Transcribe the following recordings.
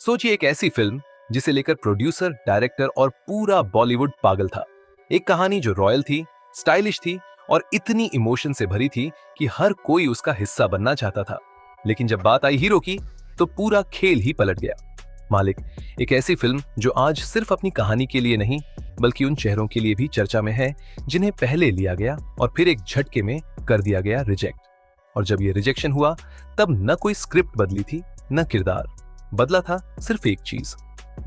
सोचिए एक ऐसी फिल्म जिसे लेकर प्रोड्यूसर, डायरेक्टर और पूरा बॉलीवुड पागल था। एक कहानी जो रॉयल थी, स्टाइलिश थी और इतनी इमोशन से भरी थी कि हर कोई उसका हिस्सा बनना चाहता था। लेकिन जब बात आई हीरो की, तो पूरा खेल ही पलट गया। मालिक एक ऐसी फिल्म जो आज सिर्फ अपनी कहानी के लिए नहीं, बल्कि उन चेहरों के लिए भी चर्चा में है जिन्हें पहले लिया गया और फिर एक झटके में कर दिया गया रिजेक्ट। और जब ये रिजेक्शन हुआ, तब न कोई स्क्रिप्ट बदली थी, न किरदार बदला था, सिर्फ एक चीज,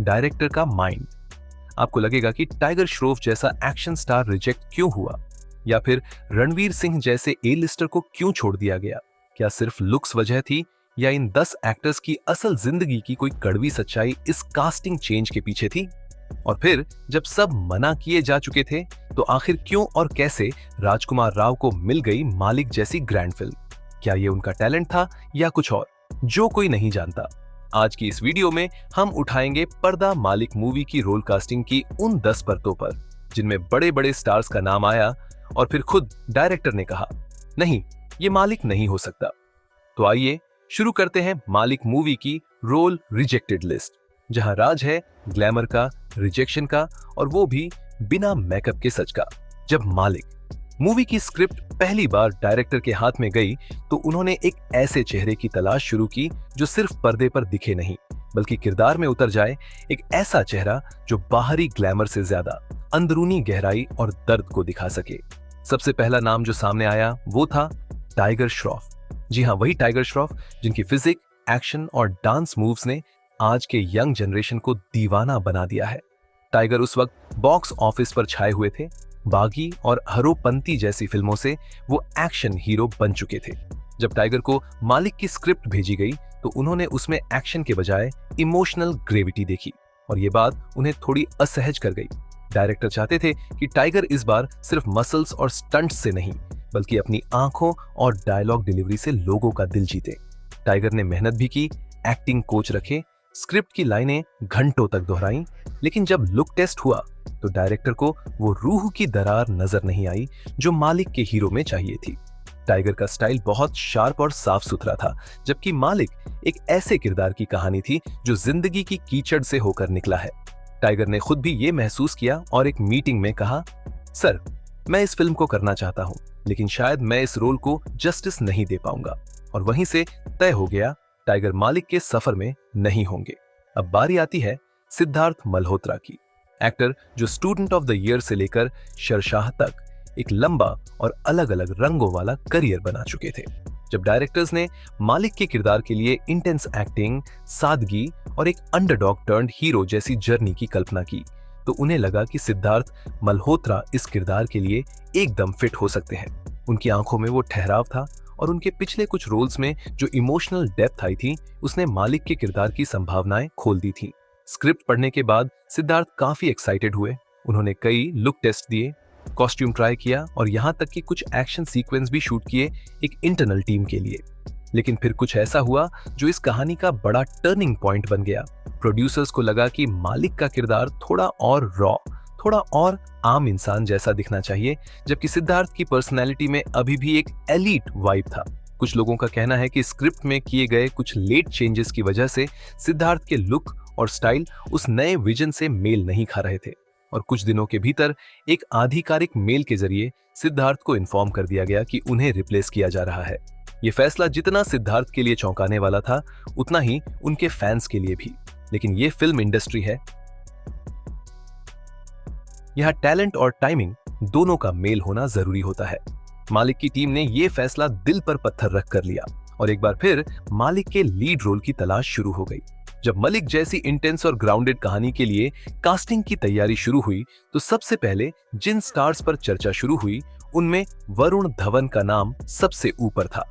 डायरेक्टर का माइंड। आपको लगेगा कि टाइगर श्रॉफ जैसा एक्शन स्टार रिजेक्ट क्यों हुआ, या फिर रणवीर सिंह जैसे ए लिस्टर को क्यों छोड़ दिया गया। क्या सिर्फ लुक्स वजह थी, या इन 10 एक्टर्स की असल जिंदगी की कोई कड़वी सच्चाई इस कास्टिंग चेंज के पीछे थी। और फिर जब सब मना किए जा चुके थे, तो आखिर क्यों और कैसे राजकुमार राव को मिल गई मालिक जैसी ग्रैंड फिल्म। क्या ये उनका टैलेंट था या कुछ और, जो कोई नहीं जानता। आज की इस वीडियो में हम उठाएंगे पर्दा मालिक मूवी की रोल कास्टिंग की उन 10 परतों पर, जिनमें बड़े बड़े स्टार्स का नाम आया और फिर खुद डायरेक्टर ने कहा, नहीं, ये मालिक नहीं हो सकता। तो आइए शुरू करते हैं मालिक मूवी की रोल रिजेक्टेड लिस्ट, जहां राज है ग्लैमर का, रिजेक्शन का, और वो भी बिना मेकअप के सच का। जब मालिक मूवी की स्क्रिप्ट पहली बार डायरेक्टर के हाथ में गई, तो उन्होंने एक ऐसे चेहरे की तलाश शुरू की जो सिर्फ पर्दे पर दिखे नहीं, बल्कि किरदार में उतर जाए। एक ऐसा चेहरा जो बाहरी ग्लैमर से ज्यादा अंदरूनी गहराई और दर्द को दिखा सके। सबसे पहला नाम जो सामने आया वो था टाइगर श्रॉफ। जी हाँ, वही टाइगर श्रॉफ जिनकी फिजिक, एक्शन और डांस मूव्स ने आज के यंग जनरेशन को दीवाना बना दिया है। टाइगर उस वक्त बॉक्स ऑफिस पर छाए हुए थे। बागी और हरोपंती जैसी फिल्मों से वो एक्शन हीरो बन चुके थे। जब टाइगर को मालिक की स्क्रिप्ट भेजी गई, तो उन्होंने उसमें एक्शन के बजाय इमोशनल ग्रेविटी देखी, और ये बात उन्हें थोड़ी असहज कर गई। डायरेक्टर चाहते थे कि टाइगर इस बार सिर्फ मसल्स और स्टंट्स से नहीं, बल्कि अपनी आंखों और डायलॉग डिलीवरी से लोगों का दिल जीते। टाइगर ने मेहनत भी की, एक्टिंग कोच रखे, स्क्रिप्ट की लाइनें घंटों तक दोहराई, लेकिन जब लुक टेस्ट हुआ, तो डायरेक्टर को वो रूह की दरार नजर नहीं आई जो मालिक के हीरो में चाहिए थी। टाइगर का स्टाइल बहुत शार्प और साफ सुथरा था, जबकि मालिक एक ऐसे किरदार की कहानी थी जो जिंदगी की कीचड़ से होकर निकला है। टाइगर ने खुद भी ये महसूस किया और एक मीटिंग में कहा, सर, मैं इस फिल्म को करना चाहता हूं, लेकिन शायद मैं इस रोल को जस्टिस नहीं दे पाऊंगा। और वहीं से तय हो गया, टाइगर मालिक के सफर में नहीं होंगे। अब बारी आती है सिद्धार्थ मल्होत्रा की। एक्टर जो स्टूडेंट ऑफ द ईयर से लेकर शरशाह तक एक लंबा और अलग अलग रंगों वाला करियर बना चुके थे। जब डायरेक्टर्स ने मालिक के किरदार के लिए इंटेंस एक्टिंग, सादगी और एक अंडरडॉग टर्न्ड हीरो जैसी जर्नी की कल्पना की, तो उन्हें लगा कि सिद्धार्थ मल्होत्रा इस किरदार के लिए एकदम फिट हो सकते हैं। उनकी आंखों में वो ठहराव था, और उनके पिछले कुछ रोल्स में जो इमोशनल डेप्थ आई थी, उसने मालिक के किरदार की संभावनाएं खोल दी थी। स्क्रिप्ट पढ़ने के बाद सिद्धार्थ काफी एक्साइटेड हुए। उन्होंने कई लुक टेस्ट दिए, कॉस्ट्यूम ट्राई किया, और यहाँ तक कि कुछ एक्शन सीक्वेंस भी शूट किए एक इंटरनल टीम के लिए। लेकिन फिर कुछ ऐसा हुआ जो इस कहानी का बड़ा टर्निंग पॉइंट बन गया। प्रोड्यूसर्स को लगा कि मालिक का किरदार थोड़ा और रॉ, थोड़ा और आम इंसान जैसा दिखना चाहिए, जबकि सिद्धार्थ की पर्सनैलिटी में अभी भी एक एलीट वाइब था। कुछ लोगों का कहना है कि स्क्रिप्ट में किए गए कुछ लेट चेंजेस की वजह से सिद्धार्थ के लुक और स्टाइल उस नए विजन से मेल नहीं खा रहे थे, और कुछ दिनों के भीतर एक आधिकारिक मेल के जरिए सिद्धार्थ को इन्फॉर्म कर दिया गया कि उन्हें रिप्लेस किया जा रहा है। ये फैसला जितना सिद्धार्थ के लिए चौंकाने वाला था, उतना ही उनके फैंस के लिए भी। लेकिन ये फिल्म इंडस्ट्री है, यहाँ टैलेंट और टाइमिंग दोनों का मेल होना जरूरी होता है। मालिक की टीम ने यह फैसला दिल पर पत्थर रख कर लिया, और एक बार फिर मालिक के लीड रोल की तलाश शुरू हो गई। जब मलिक जैसी इंटेंस और ग्राउंडेड कहानी के लिए कास्टिंग की तैयारी शुरू हुई, तो सबसे पहले जिन स्टार्स पर चर्चा शुरू हुई, उनमें वरुण धवन का नाम सबसे ऊपर था।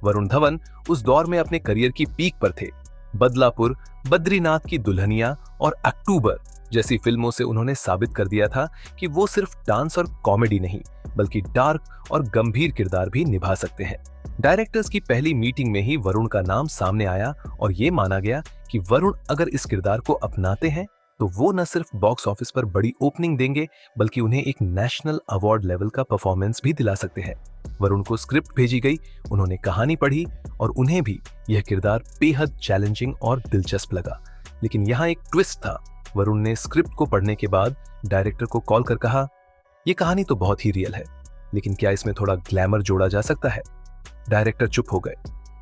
वरुण धवन उस दौर में अपने करियर की पीक पर थे। बदलापुर, बद्रीनाथ की दुल्हनिया और अक्टूबर जैसी फिल्मों से उन्होंने साबित कर दिया था कि वो सिर्फ डांस और कॉमेडी नहीं, बल्कि डार्क और गंभीर किरदार भी निभा सकते हैं। डायरेक्टर्स की पहली मीटिंग में ही वरुण का नाम सामने आया, और ये माना गया कि वरुण अगर इस किरदार को अपनाते हैं, तो वो न सिर्फ बॉक्स ऑफिस पर बड़ी ओपनिंग देंगे, बल्कि उन्हें एक नेशनल अवार्ड लेवल का परफॉर्मेंस भी दिला सकते हैं। वरुण को स्क्रिप्ट भेजी गई, उन्होंने कहानी पढ़ी, और उन्हें भी यह किरदार बेहद चैलेंजिंग और दिलचस्प लगा। लेकिन यहाँ एक ट्विस्ट था। वरुण ने स्क्रिप्ट को पढ़ने के बाद डायरेक्टर को कॉल कर कहा, यह कहानी तो बहुत ही रियल है, लेकिन क्या इसमें थोड़ा ग्लैमर जोड़ा जा सकता है? डायरेक्टर चुप हो गए।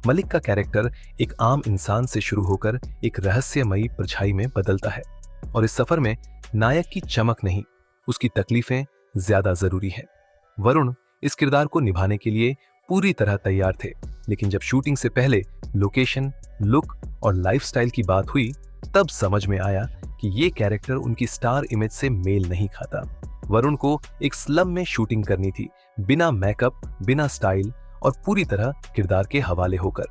मलिक का कैरेक्टर एक आम इंसान से शुरू होकर एक रहस्यमयी परछाई में बदलता है, और इस सफर में नायक की चमक नहीं, उसकी तकलीफें ज्यादा जरूरी है। वरुण इस किरदार को निभाने के लिए पूरी तरह तैयार थे, लेकिन जब शूटिंग से पहले लोकेशन, लुक और लाइफस्टाइल की बात हुई, तब समझ में आया कि ये कैरेक्टर उनकी स्टार इमेज से मेल नहीं खाता। वरुण को एक स्लम में शूटिंग करनी थी, बिना मेकअप, बिना स्टाइल और पूरी तरह किरदार के हवाले होकर।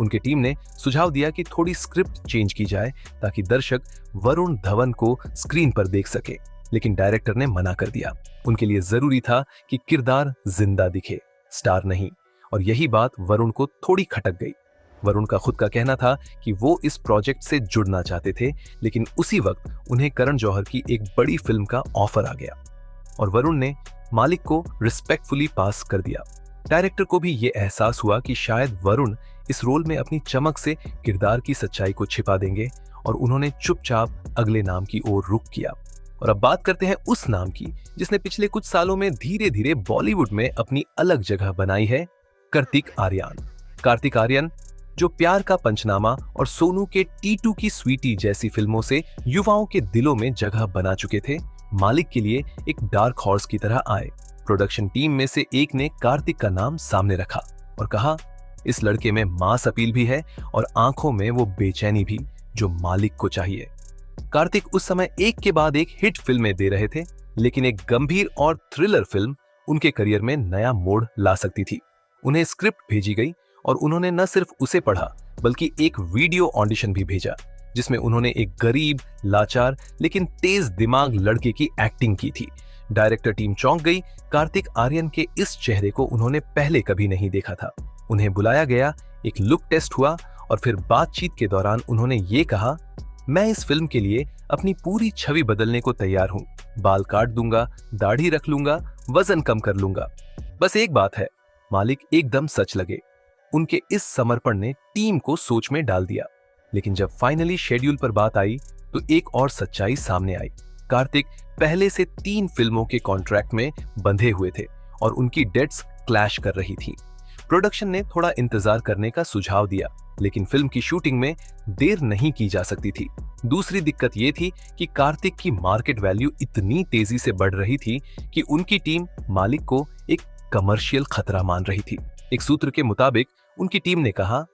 उनकी टीम ने सुझाव दिया कि थोड़ी स्क्रिप्ट चेंज की जाए ताकि दर्शक वरुण धवन को स्क्रीन पर देख सके, लेकिन डायरेक्टर ने मना कर दिया। उनके लिए जरूरी था कि किरदार जिंदा दिखे, स्टार नहीं, और यही बात वरुण को थोड़ी खटक गई। वरुण का खुद का कहना था कि वो इस प्रोजेक्ट से जुड़ना चाहते थे, लेकिन उसी वक्त उन्हें करण जौहर की एक बड़ी फिल्म का ऑफर आ गया और वरुण ने मालिक को रिस्पेक्टफुली पास कर दिया। डायरेक्टर को भी ये एहसास हुआ कि शायद वरुण इस रोल में अपनी चमक से किरदार की सच्चाई को छिपा देंगे, और उन्होंने चुपचाप अगले नाम की ओर रुख किया। और अब बात करते हैं उस नाम की जिसने पिछले कुछ सालों में धीरे धीरे बॉलीवुड में अपनी अलग जगह बनाई है, कार्तिक आर्यन। कार्तिक आर्यन जो प्यार का पंचनामा और सोनू के टीटू की स्वीटी जैसी फिल्मों से युवाओं के दिलों में जगह बना चुके थे, मालिक के लिए एक डार्क हॉर्स की तरह आए। प्रोडक्शन टीम में से एक ने कार्तिक का नाम सामने रखा और कहा, इस लड़के में मास अपील भी है और आंखों में वो बेचैनी भी जो मालिक को चाहिए। कार्तिक उस समय एक के बाद एक हिट फिल्में दे रहे थे, लेकिन एक गंभीर और थ्रिलर फिल्म उनके करियर में नया मोड़ ला सकती थी। उन्हें स्क्रिप्ट भेजी गई और उन्होंने न सिर्फ उसे पढ़ा बल्कि एक वीडियो ऑडिशन भी भेजा, जिसमें उन्होंने एक गरीब, लाचार लेकिन तेज दिमाग लड़के की एक्टिंग की थी। डायरेक्टर टीम चौंक गई। कार्तिक आर्यन के इस चेहरे को उन्होंने पहले कभी नहीं देखा था। उन्हें बुलाया गया, एक लुक टेस्ट हुआ और फिर बातचीत के दौरान उन्होंने ये कहा, मैं इस फिल्म के लिए अपनी पूरी छवि बदलने को तैयार हूं। बाल काट दूंगा, दाढ़ी रख लूंगा, वजन कम कर लूंगा। बस एक बात है, मालिक एकदम सच लगे। उनके इस समर्पण ने टीम को सोच में डाल दिया। लेकिन जब फाइनली शेड्यूल पर बात आई तो एक और सच्चाई सामने आई। कार्तिक पहले से 3 फिल्मों के कॉन्ट्रैक्ट में बंधे हुए थे और उनकी डेट्स क्लैश कर रही थी। प्रोडक्शन ने थोड़ा इंतजार करने का सुझाव दिया, लेकिन फिल्म की शूटिंग में देर नहीं की जा सकती थी। दूसरी दिक्कत यह थी कि कार्तिक की मार्केट वैल्यू इतनी तेजी से बढ़ रही थी कि उनकी टीम मालिक को एक कमर्शियल खतरा मान रही थी। एक सूत्र के मुताबिक उनकी टीम ने कहा,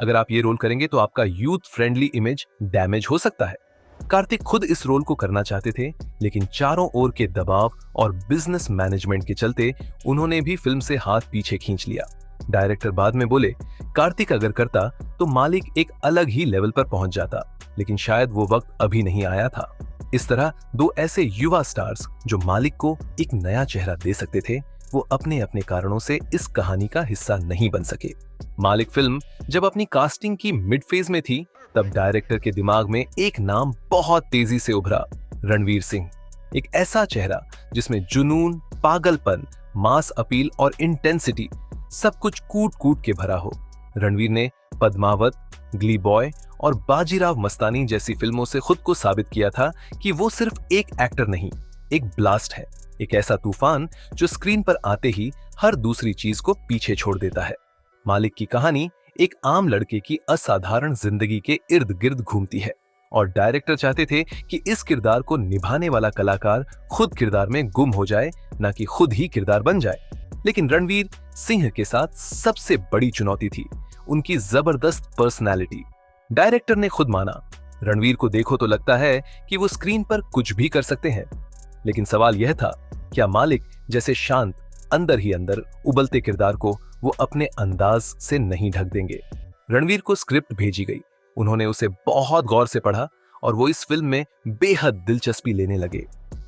अगर आप ये रोल करेंगे तो आपका यूथ फ्रेंडली इमेज डैमेज हो सकता है। कार्तिक खुद इस रोल को करना चाहते थे, लेकिन चारों ओर के दबाव और बिजनेस मैनेजमेंट के चलते उन्होंने भी फिल्म से हाथ पीछे खींच लिया। डायरेक्टर बाद में बोले, कार्तिक अगर करता तो मालिक एक अलग ही लेवल पर पहुंच जाता, लेकिन शायद वो वक्त अभी नहीं आया था। इस तरह 2 ऐसे युवा स्टार्स जो मालिक को एक नया चेहरा दे सकते थे, वो अपने अपने कारणों से इस कहानी का हिस्सा नहीं बन सके। मालिक फिल्म जब अपनी कास्टिंग की मिड फेज में थी, तब डायरेक्टर के दिमाग में एक नाम बहुत तेजी से उभरा, रणवीर सिंह। एक ऐसा चेहरा जिसमें जुनून, पागलपन, मास अपील और इंटेंसिटी सब कुछ कूट कूट के भरा हो। रणवीर ने पद्मावत, ग्ली बॉय और बाजीराव मस्तानी जैसी फिल्मों से खुद को साबित किया था कि वो सिर्फ एक एक्टर नहीं, एक ब्लास्ट है, एक ऐसा तूफान जो स्क्रीन पर आते ही हर दूसरी चीज को पीछे छोड़ देता है। मालिक की कहानी एक आम लड़के की असाधारण जिंदगी के इर्द गिर्द घूमती है, और डायरेक्टर चाहते थे कि इस किरदार को निभाने वाला कलाकार खुद किरदार में गुम हो जाए, न कि खुद ही किरदार बन जाए। लेकिन रणवीर सिंह के साथ सबसे बड़ी चुनौती थी उनकी जबरदस्त पर्सनैलिटी। डायरेक्टर ने खुद माना, रणवीर को देखो तो लगता है कि वो स्क्रीन पर कुछ भी कर सकते हैं, लेकिन सवाल यह था, क्या मालिक जैसे शांत, अंदर ही अंदर उबलते किरदार को वो अपने अंदाज से नहीं ढक देंगे। रणवीर को स्क्रिप्ट भेजी गई, उन्होंने उसे बहुत गौर से पढ़ा और वो इस फिल्म में बेहद दिलचस्पी लेने लगे।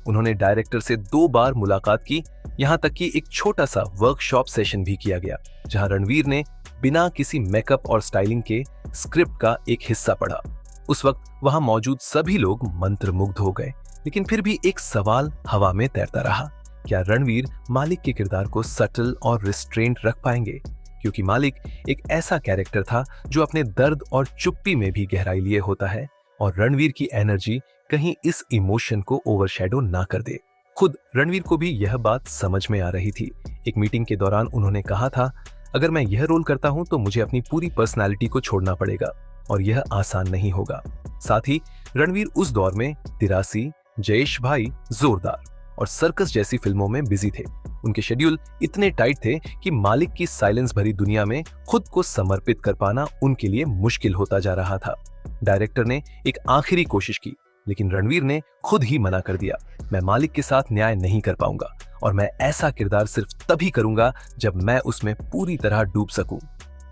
उन्होंने डायरेक्टर से 2 बार मुलाकात की, यहाँ तक कि एक छोटा सा वर्कशॉप सेशन भी किया गया, जहां रणवीर ने बिना किसी मेकअप और स्टाइलिंग के स्क्रिप्ट का एक हिस्सा पढ़ा। उस वक्त वहां मौजूद सभी लोग मंत्रमुग्ध हो गए, लेकिन फिर भी एक सवाल हवा में तैरता रहा, क्या रणवीर मालिक के किरदार को सटल और रिस्ट्रेंट रख पाएंगे? क्योंकि मालिक एक ऐसा कैरेक्टर था जो अपने दर्द और चुप्पी में भी गहराई लिए होता है, और रणवीर की एनर्जी कहीं इस इमोशन को ओवरशैडो ना कर दे। खुद रणवीर को भी यह बात समझ में आ रही थी। एक मीटिंग के दौरान उन्होंने कहा था, अगर मैं यह रोल करता हूं तो मुझे अपनी पूरी पर्सनालिटी को छोड़ना पड़ेगा और यह आसान नहीं होगा। साथ ही रणवीर उस दौर में 83, जयेश भाई, जोरदार और सर्कस जैसी फिल्मों में बिजी थे। उनके शेड्यूल इतने टाइट थे कि मालिक की साइलेंस भरी दुनिया में खुद को समर्पित कर पाना उनके लिए मुश्किल होता जा रहा था। डायरेक्टर ने एक आखिरी कोशिश की, लेकिन रणवीर ने खुद ही मना कर दिया, मैं मालिक के साथ न्याय नहीं कर पाऊंगा और मैं ऐसा किरदार सिर्फ तभी करूंगा जब मैं उसमें पूरी तरह डूब सकूं।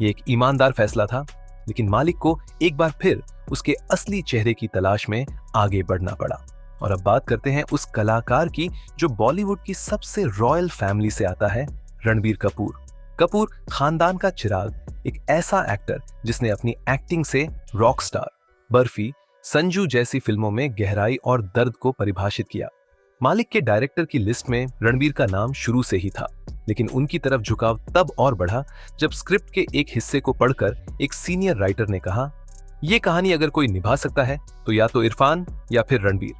ये एक ईमानदार फैसला था, लेकिन मालिक को एक बार फिर उसके असली चेहरे की तलाश में आगे बढ़ना पड़ा। और अब बात करते हैं उस कलाकार की जो बॉलीवुड की सबसे रॉयल फैमिली से आता है, रणबीर कपूर। कपूर खानदान का चिराग, एक ऐसा एक्टर जिसने अपनी एक्टिंग से रॉकस्टार, बर्फी, संजू जैसी फिल्मों में गहराई और दर्द को परिभाषित किया। मालिक के डायरेक्टर की लिस्ट में रणबीर का नाम शुरू से ही था, लेकिन उनकी तरफ झुकाव तब और बढ़ा जब स्क्रिप्ट के एक हिस्से को पढ़कर एक सीनियर राइटर ने कहा, यह कहानी अगर कोई निभा सकता है तो या तो इरफान या फिर रणबीर।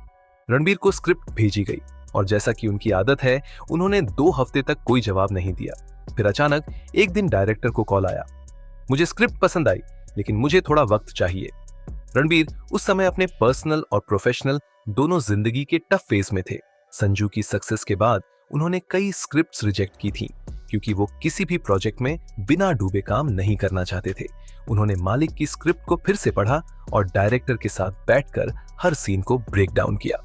रणबीर को स्क्रिप्ट भेजी गई और जैसा कि उनकी आदत है, उन्होंने 2 हफ्ते तक कोई जवाब नहीं दिया। फिर अचानक एक दिन डायरेक्टर को कॉल आया, मुझे स्क्रिप्ट पसंद आई, लेकिन मुझे थोड़ा वक्त चाहिए। रणबीर उस समय अपने पर्सनल और प्रोफेशनल दोनों जिंदगी के टफ फेज में थे। संजू की सक्सेस के बाद उन्होंने कई स्क्रिप्ट्स रिजेक्ट की थी, क्योंकि वो किसी भी प्रोजेक्ट में बिना डूबे काम नहीं करना चाहते थे। उन्होंने मालिक की स्क्रिप्ट को फिर से पढ़ा और डायरेक्टर के साथ बैठकर हर सीन को ब्रेक डाउन किया।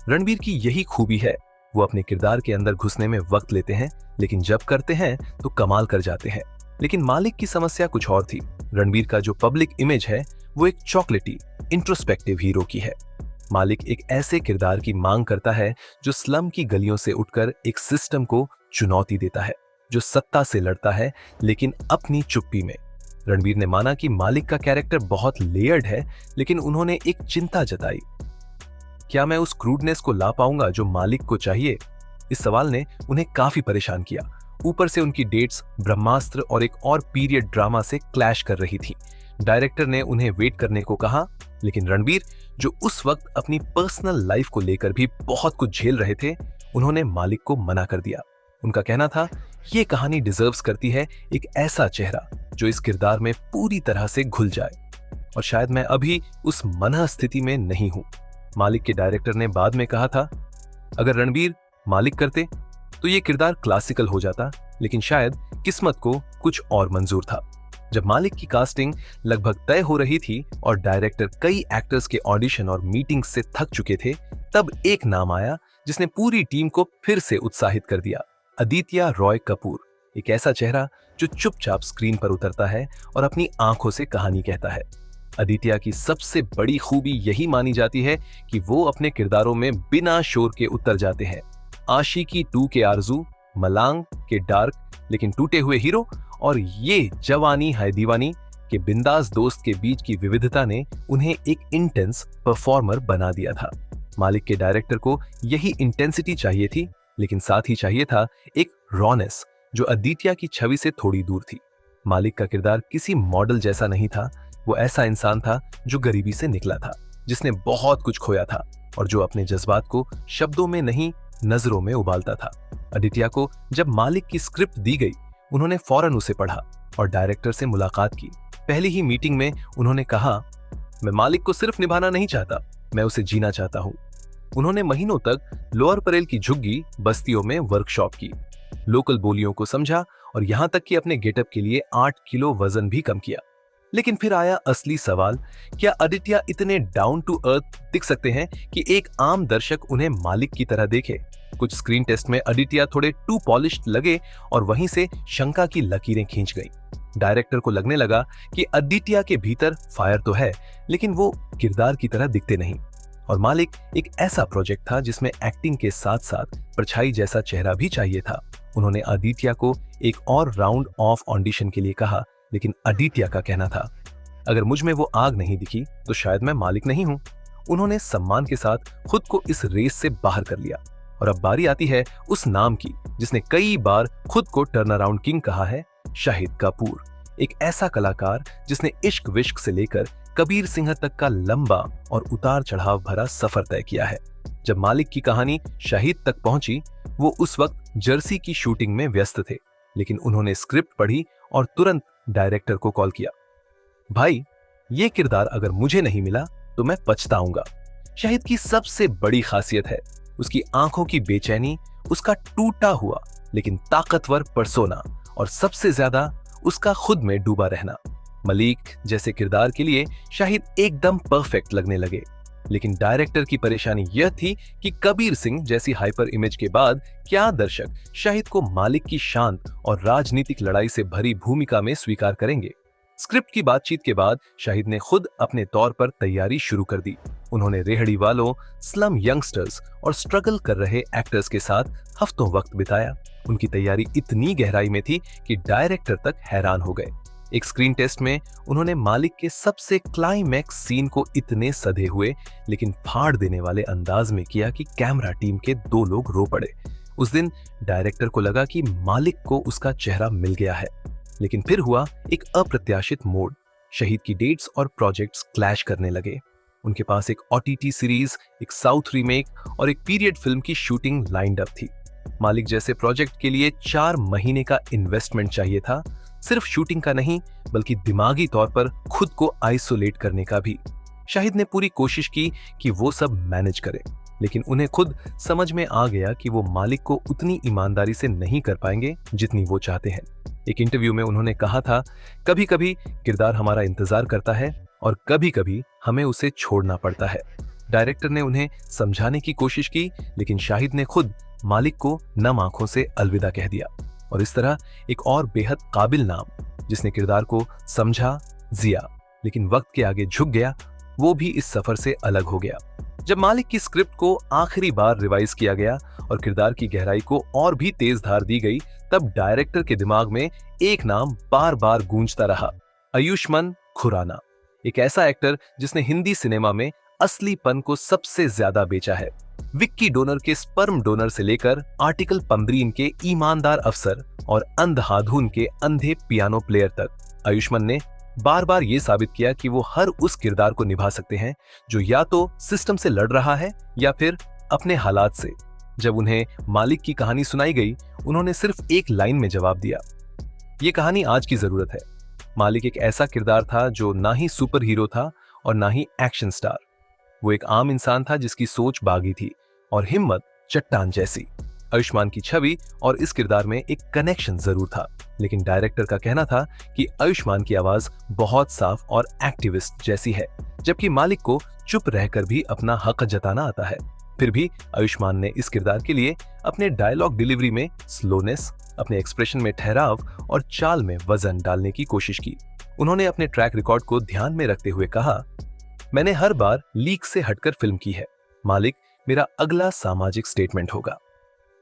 रणबीर की यही खूबी है, वो अपने किरदार के अंदर घुसने में वक्त लेते हैं, लेकिन जब करते हैं तो कमाल कर जाते हैं। लेकिन मालिक की समस्या कुछ और थी। रणबीर का जो पब्लिक इमेज है वो एक चॉकलेटी, इंट्रोस्पेक्टिव हीरो की है। मालिक एक ऐसे किरदार की मांग करता है जो स्लम की गलियों से उठकर एक सिस्टम को चुनौती देता है, जो सत्ता से लड़ता है लेकिन अपनी चुप्पी में। रणबीर ने माना कि मालिक का कैरेक्टर बहुत लेयर्ड है, लेकिन उन्होंने एक चिंता जताई, क्या मैं उस क्रूडनेस को ला पाऊंगा जो मालिक को चाहिए? इस सवाल ने उन्हें काफी परेशान किया। ऊपर से उनकी डेट्स ब्रह्मास्त्र और एक और पीरियड ड्रामा से क्लैश कर रही थी। डायरेक्टर ने उन्हें वेट करने को कहा, लेकिन रणबीर, जो उस वक्त अपनी पर्सनल लाइफ को लेकर भी बहुत कुछ झेल रहे थे, उन्होंने मालिक को मना कर दिया। उनका कहना था, ये कहानी डिजर्व्स करती है एक ऐसा चेहरा जो इस किरदार में पूरी तरह से घुल जाए, और शायद मैं अभी उस मनः स्थिति में नहीं हूं। मालिक के डायरेक्टर ने बाद में कहा था, अगर रणबीर मालिक करते तो ये किरदार क्लासिकल हो जाता, लेकिन शायद किस्मत को कुछ और मंजूर था। जब मालिक की कास्टिंग लगभग तय हो रही थी और डायरेक्टर कई एक्टर्स के ऑडिशन और मीटिंग्स से थक चुके थे, तब एक नाम आया जिसने पूरी टीम को फिर से उत्साहित कर दिया, आदित्य रॉय कपूर। एक ऐसा चेहरा जो चुपचाप स्क्रीन पर उतरता है और अपनी आंखों से कहानी कहता है। आदित्य की सबसे बड़ी खूबी यही मानी जाती है कि वो अपने किरदारों में बिना शोर के उतर जाते हैं। आशिकी 2 के आरजू, मलांग के डार्क लेकिन टूटे हुए हीरो और ये जवानी है दीवानी के बिंदास दोस्त के बीच की विविधता ने उन्हें एक इंटेंस परफॉर्मर बना दिया था। मालिक के डायरेक्टर को यही इंटेंसिटी चाहिए थी, लेकिन साथ ही चाहिए था एक रॉनेस जो आदित्य की छवि से थोड़ी दूर थी। मालिक का किरदार किसी मॉडल जैसा नहीं था, वो ऐसा इंसान था जो गरीबी से निकला था, जिसने बहुत कुछ खोया था और जो अपने जज्बात को शब्दों में नहीं नजरों में उबालता था। आदित्य को जब मालिक की स्क्रिप्ट दी गई, उन्होंने फौरन उसे पढ़ा और डायरेक्टर से मुलाकात की। पहली ही मीटिंग में उन्होंने कहा, मैं मालिक को सिर्फ निभाना नहीं चाहता, मैं उसे जीना चाहता हूँ। उन्होंने महीनों तक लोअर परेल की झुग्गी बस्तियों में वर्कशॉप की, लोकल बोलियों को समझा और यहां तक कि अपने गेटअप के लिए 8 किलो वजन भी कम किया। लेकिन फिर आया असली सवाल, क्या आदित्य इतने डाउन टू अर्थ दिख सकते हैं कि एक आम दर्शक उन्हें मालिक की तरह देखे? कुछ स्क्रीन टेस्ट में आदित्य थोड़े टू पॉलिश्ड लगे और वहीं से शंका की लकीरें खींच गई। डायरेक्टर को लगने लगा कि आदित्य के भीतर फायर तो है, लेकिन वो किरदार की तरह दिखते नहीं। और मालिक एक ऐसा प्रोजेक्ट था जिसमें एक्टिंग के साथ साथ परछाई जैसा चेहरा भी चाहिए था। उन्होंने आदित्य को एक और राउंड ऑफ ऑडिशन के लिए कहा, लेकिन आदित्य का कहना था, अगर मुझ में वो आग नहीं दिखी तो शायद मैं मालिक नहीं हूं। उन्होंने सम्मान के साथ खुद को इस रेस से बाहर कर लिया। और अब बारी आती है उस नाम की जिसने कई बार खुद को टर्न अराउंड किंग कहा है, शाहिद कपूर। एक ऐसा कलाकार जिसने इश्क विश्क से लेकर कबीर सिंह तक का लंबा और उतार चढ़ाव भरा सफर तय किया है। जब मालिक की कहानी शहीद तक पहुंची, वो उस वक्त जर्सी की शूटिंग में व्यस्त थे, लेकिन उन्होंने स्क्रिप्ट पढ़ी और तुरंत डायरेक्टर को कॉल किया। भाई, ये किरदार अगर मुझे नहीं मिला तो मैं पछताऊंगा। शहीद की सबसे बड़ी खासियत है उसकी आंखों की बेचैनी, उसका टूटा हुआ लेकिन ताकतवर पर्सोना और सबसे ज्यादा उसका खुद में डूबा रहना। मलिक जैसे किरदार के लिए शाहिद एकदम परफेक्ट लगने लगे, लेकिन डायरेक्टर की परेशानी यह थी कि कबीर सिंह जैसी हाइपर इमेज के बाद क्या दर्शक शाहिद को मालिक की शांत और राजनीतिक लड़ाई से भरी भूमिका में स्वीकार करेंगे। स्क्रिप्ट की बातचीत के बाद शाहिद ने खुद अपने तौर पर तैयारी शुरू कर दी। उन्होंने रेहड़ी वालों, स्लम यंगस्टर्स और स्ट्रगल कर रहे एक्टर्स के साथ हफ्तों वक्त बिताया। उनकी तैयारी इतनी गहराई में थी कि डायरेक्टर तक हैरान हो गए। एक स्क्रीन टेस्ट में उन्होंने मालिक के सबसे क्लाइमैक्स सीन को इतने सधे हुए लेकिन फाड़ देने वाले अंदाज में किया कि कैमरा टीम के 2 लोग रो पड़े। उस दिन डायरेक्टर को लगा कि मालिक को उसका चेहरा मिल गया है, लेकिन फिर हुआ एक अप्रत्याशित मोड़। शहीद की डेट्स और प्रोजेक्ट्स क्लैश करने लगे। उनके पास एक OTT सीरीज, एक साउथ रीमेक और एक पीरियड फिल्म की शूटिंग लाइंड अप थी। मालिक जैसे प्रोजेक्ट के लिए 4 महीने का इन्वेस्टमेंट चाहिए था, सिर्फ शूटिंग का नहीं बल्कि दिमागी तौर पर खुद को आइसोलेट करने का भी। शाहिद ने पूरी कोशिश की कि वो सब मैनेज करे, लेकिन उन्हें खुद समझ में आ गया कि वो मालिक को उतनी ईमानदारी से नहीं कर पाएंगे जितनी वो चाहते हैं। एक इंटरव्यू में उन्होंने कहा था, कभी कभी किरदार हमारा इंतजार करता है और कभी कभी हमें उसे छोड़ना पड़ता है। डायरेक्टर ने उन्हें समझाने की कोशिश की, लेकिन शाहिद ने खुद मालिक को नम आंखों से अलविदा कह दिया। और इस तरह एक और बेहद काबिल नाम, जिसने किरदार को समझा, जिया, लेकिन वक्त के आगे झुक गया, वो भी इस सफर से अलग हो गया। जब मालिक की स्क्रिप्ट को आखिरी बार रिवाइज किया गया और किरदार की गहराई को और भी तेज धार दी गई, तब डायरेक्टर के दिमाग में एक नाम बार बार गूंजता रहा, आयुष्मान खुराना। एक ऐसा एक्टर जिसने हिंदी सिनेमा में असलीपन को सबसे ज्यादा बेचा है। विक्की डोनर के स्पर्म डोनर से लेकर आर्टिकल पंद्रीन के ईमानदार अफसर और अंधाधुन के अंधे पियानो प्लेयर तक, आयुष्मान ने बार बार ये साबित किया कि वो हर उस किरदार को निभा सकते हैं जो या तो सिस्टम से लड़ रहा है या फिर अपने हालात से। जब उन्हें मालिक की कहानी सुनाई गई, उन्होंने सिर्फ एक लाइन में जवाब दिया, ये कहानी आज की जरूरत है। मालिक एक ऐसा किरदार था जो ना ही सुपर हीरो था और ना ही एक्शन स्टार। वो एक आम इंसान था जिसकी सोच बागी थी और हिम्मत चट्टान जैसी। आयुष्मान की छवि और इस किरदार में एक कनेक्शन जरूर था, लेकिन डायरेक्टर का कहना था कि आयुष्मान की आवाज बहुत साफ और एक्टिविस्ट जैसी है, जबकि मालिक को चुप रहकर भी अपना हक जताना आता है। फिर भी आयुष्मान ने इस किरदार के लिए अपने डायलॉग डिलीवरी में स्लोनेस, अपने एक्सप्रेशन में ठहराव और चाल में वजन डालने की कोशिश की। उन्होंने अपने ट्रैक रिकॉर्ड को ध्यान में रखते हुए कहा, मैंने हर बार लीक से हटकर फिल्म की है, मालिक मेरा अगला सामाजिक स्टेटमेंट होगा।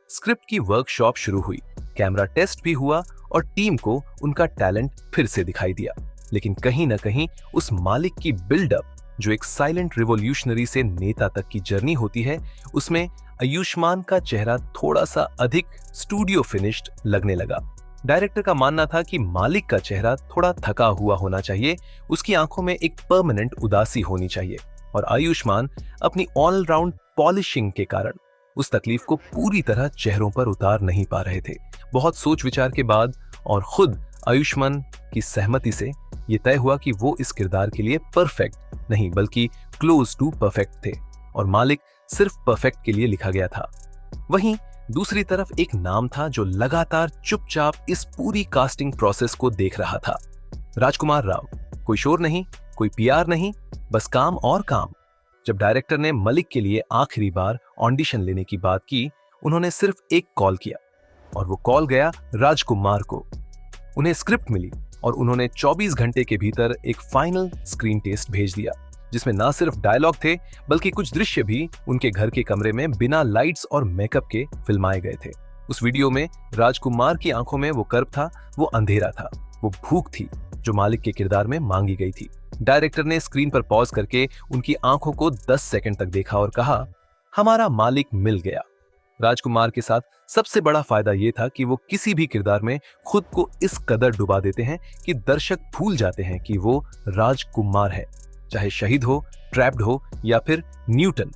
स्क्रिप्ट की वर्कशॉप शुरू हुई, कैमरा टेस्ट भी हुआ और टीम को उनका टैलेंट फिर से दिखाई दिया। लेकिन कहीं ना कहीं उस मालिक की बिल्डअप, जो एक साइलेंट रिवॉल्यूशनरी से नेता तक की जर्नी होती है, उसमें आयुष्मान का चेहरा थोड़ा सा अधिक स्टूडियो फिनिश्ड लगने लगा। डायरेक्टर का मानना था कि मालिक का चेहरा थोड़ा थका हुआ होना चाहिए, उसकी आंखों में एक परमानेंट उदासी होनी चाहिए, और आयुष्मान अपनी ऑलराउंड पॉलिशिंग के कारण उस तकलीफ को पूरी तरह चेहरों पर उतार नहीं पा रहे थे। बहुत सोच विचार के बाद और खुद आयुष्मान की सहमति से यह तय हुआ कि वो इस किरदार के लिए परफेक्ट नहीं बल्कि क्लोज टू परफेक्ट थे, और मालिक सिर्फ परफेक्ट के लिए लिखा गया था। वहीं दूसरी तरफ एक नाम था जो लगातार चुपचाप इस पूरी कास्टिंग प्रोसेस को देख रहा था, राजकुमार राव। कोई शोर नहीं, कोई PR नहीं, बस काम और काम। जब डायरेक्टर ने मलिक के लिए आखिरी बार ऑडिशन लेने की बात की, उन्होंने सिर्फ एक कॉल किया, और वो कॉल गया राजकुमार को। उन्हें स्क्रिप्ट मिली और उन्होंने 24 घंटे के भीतर एक फाइनल स्क्रीन टेस्ट भेज दिया, जिसमें ना सिर्फ डायलॉग थे बल्कि कुछ दृश्य भी उनके घर के कमरे में बिना लाइट्स और मेकअप के फिल्माए गए थे। उस वीडियो में राजकुमार की आंखों में वो कर्ब था, वो अंधेरा था, वो भूख थी जो मालिक के किरदार में मांगी गई थी। डायरेक्टर ने स्क्रीन पर पॉज करके उनकी आंखों को 10 सेकंड तक देखा और कहा, हमारा मालिक मिल गया। राजकुमार के साथ सबसे बड़ा फायदा यह था कि वो किसी भी किरदार में खुद को इस कदर डुबा देते हैं कि दर्शक भूल जाते हैं कि वो राजकुमार है। चाहे शहीद हो, ट्रैप्ड हो या फिर न्यूटन।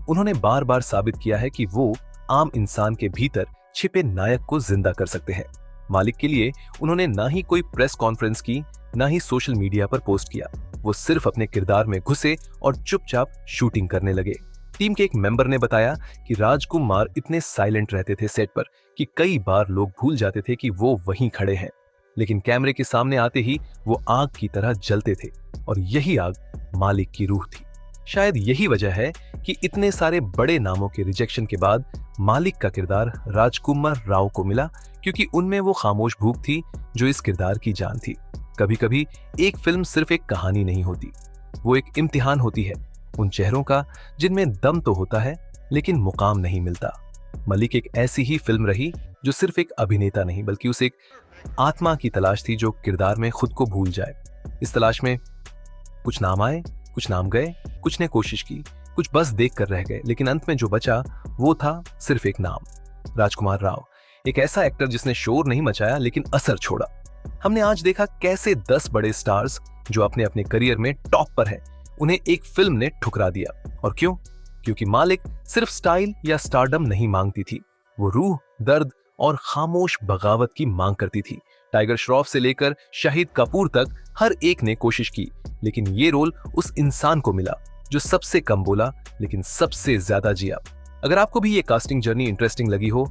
उन्होंने बार बार साबित किया है कि वो आम इंसान के भीतर छिपे नायक को जिंदा कर सकते हैं। मालिक के लिए उन्होंने ना ही कोई प्रेस कॉन्फ्रेंस की, ना ही सोशल मीडिया पर पोस्ट किया। वो सिर्फ अपने किरदार में घुसे और चुपचाप शूटिंग करने लगे। टीम के एक मेंबर ने बताया कि राजकुमार इतने साइलेंट रहते थे सेट पर कि कई बार लोग भूल जाते थे कि वो वहीं खड़े हैं, लेकिन कैमरे के सामने आते ही वो आग की तरह जलते थे और यही आग मालिक की रूह थी। शायद यही वजह है कि इतने सारे बड़े नामों के रिजेक्शन के बाद मालिक का किरदार राजकुमार राव को मिला, क्योंकि उनमें वो खामोश भूख थी जो इस किरदार की जान थी। कभी कभी एक फिल्म सिर्फ एक कहानी नहीं होती, वो एक इम्तिहान होती है उन चेहरों का जिनमें दम तो होता है लेकिन मुकाम नहीं मिलता। मलिक एक ऐसी ही फिल्म रही जो सिर्फ एक अभिनेता नहीं बल्कि उस एक आत्मा की तलाश थी जो किरदार में खुद को भूल जाए। इस तलाश में कुछ नाम आए, कुछ नाम गए, कुछ ने कोशिश की, कुछ बस देख कर रह गए, लेकिन अंत में जो बचा वो था सिर्फ एक नाम, राजकुमार राव। एक ऐसा एक्टर जिसने शोर नहीं मचाया लेकिन असर छोड़ा। हमने आज देखा कैसे 10 बड़े स्टार्स जो अपने अपने करियर में टॉप पर हैं, उन्हें एक फिल्म ने ठुकरा दिया। और क्यों? क्योंकि मालिक सिर्फ स्टाइल या स्टारडम नहीं मांगती थी, वो रूह, दर्द और खामोश बगावत की मांग करती थी। टाइगर श्रॉफ से लेकर शाहिद कपूर तक हर एक ने कोशिश की, लेकिन ये रोल उस इंसान को मिला जो सबसे कम बोला लेकिन सबसे ज्यादा जिया। अगर आपको भी ये कास्टिंग जर्नी इंटरेस्टिंग लगी हो,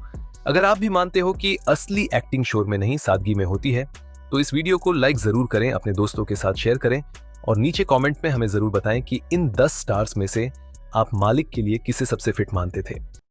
अगर आप भी मानते हो कि असली एक्टिंग शोर में नहीं सादगी में होती है, तो इस वीडियो को लाइक जरूर करें, अपने दोस्तों के साथ शेयर करें और नीचे कमेंट में हमें जरूर बताएं कि इन 10 स्टार्स में से आप मालिक के लिए किसे सबसे फिट मानते थे।